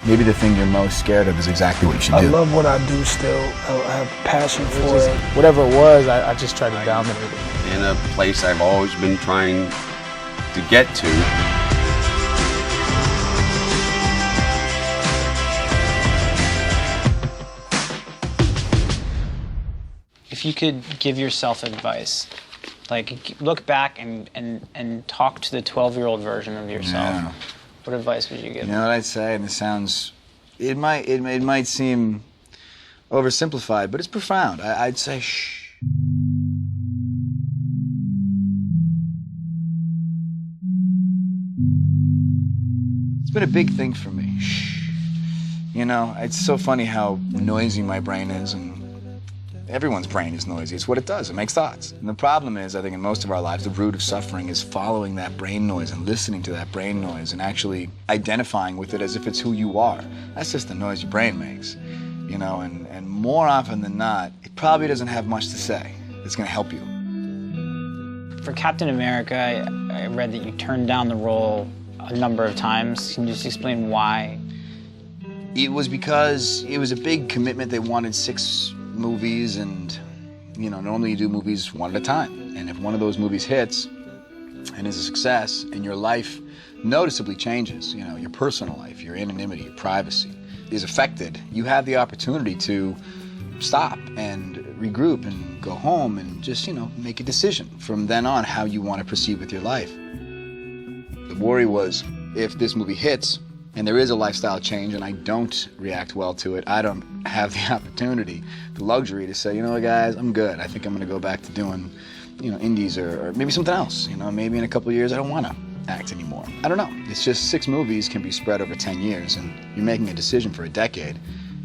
Maybe the thing you're most scared of is exactly what you should do. I love what I do still. I have passion for it. Whatever it was, I just tried to dominate it. In a place I've always been trying to get to. If you could give yourself advice, like look back and talk to the 12-year-old version of yourself, Yeah. what advice would you give? You know what I'd say, and it sounds, it might seem oversimplified, but it's profound. I'd say, shh. It's been a big thing for me. Shh. You know, it's so funny how noisy my brain is, and everyone's brain is noisy. It's what it does. It makes thoughts. And the problem is, I think in most of our lives, the root of suffering is following that brain noise and listening to that brain noise and actually identifying with it as if it's who you are. That's just the noise your brain makes, you know, and more often than not, it probably doesn't have much to say that's going to help you. For Captain America, I read that you turned down the role a number of times. Can you just explain why? It was because it was a big commitment. They wanted 6 movies, and you know, normally you do movies one at a time, and if one of those movies hits and is a success and your life noticeably changes, you know, your personal life, your anonymity, your privacy is affected, you have the opportunity to stop and regroup and go home and just, you know, make a decision from then on how you want to proceed with your life. The worry was, if this movie hits and there is a lifestyle change and I don't react well to it, I don't have the opportunity, the luxury to say, you know what, guys, I'm good. I think I'm going to go back to doing, you know, indies or maybe something else. You know, maybe in a couple of years I don't want to act anymore. I don't know. It's just 6 movies can be spread over 10 years, and you're making a decision for a decade,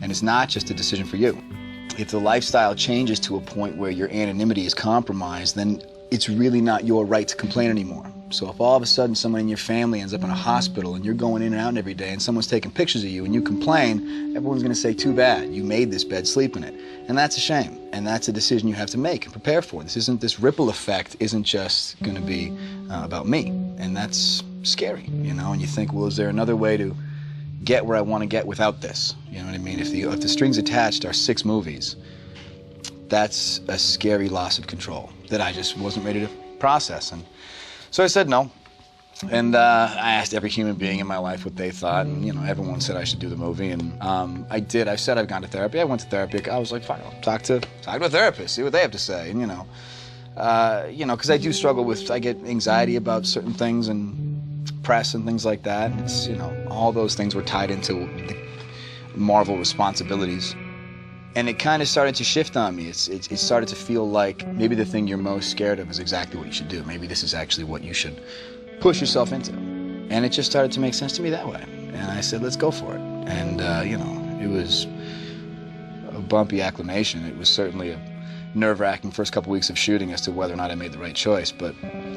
and it's not just a decision for you. If the lifestyle changes to a point where your anonymity is compromised, then it's really not your right to complain anymore. So if all of a sudden someone in your family ends up in a hospital and you're going in and out every day and someone's taking pictures of you and you complain, everyone's going to say, too bad, you made this bed, sleep in it. And that's a shame. And that's a decision you have to make and prepare for. This ripple effect isn't just going to be about me. And that's scary, you know, and you think, well, is there another way to get where I want to get without this? You know what I mean? If the strings attached are 6 movies, that's a scary loss of control that I just wasn't ready to process. And so I said no, and I asked every human being in my life what they thought, and you know, everyone said I should do the movie, and I did. I said I've gone to therapy. I went to therapy. I was like, fine, I'll talk to a therapist, see what they have to say, and you know, because I do struggle with, I get anxiety about certain things and press and things like that. And it's, you know, all those things were tied into the Marvel responsibilities. And it kind of started to shift on me. It started to feel like maybe the thing you're most scared of is exactly what you should do. Maybe this is actually what you should push yourself into. And it just started to make sense to me that way. And I said, let's go for it. And, you know, it was a bumpy acclimation. It was certainly a nerve-wracking first couple weeks of shooting as to whether or not I made the right choice. But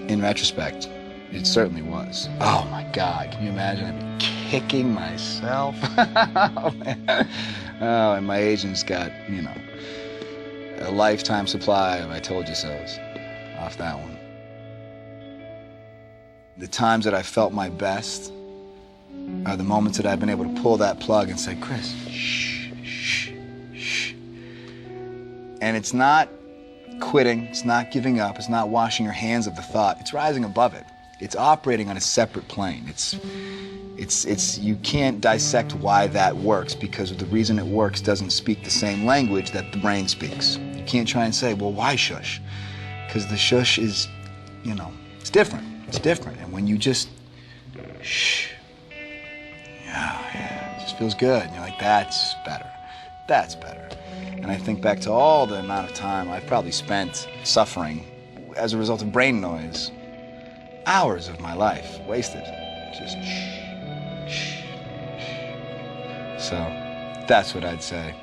in retrospect, it certainly was. Oh, my God. Can you imagine? I'd be kicking myself. Oh, man. Oh, and my agent's got, you know, a lifetime supply of I told you so's off that one. The times that I felt my best are the moments that I've been able to pull that plug and say, Chris, shh, shh, shh. And it's not quitting, it's not giving up, it's not washing your hands of the thought, it's rising above it. It's operating on a separate plane. You can't dissect why that works, because the reason it works doesn't speak the same language that the brain speaks. You can't try and say, well, why shush? Because the shush is, you know, it's different. It's different. And when you just shh, yeah, it just feels good. And you're like, that's better. That's better. And I think back to all the amount of time I've probably spent suffering as a result of brain noise. Hours of my life wasted. Just shh. So that's what I'd say.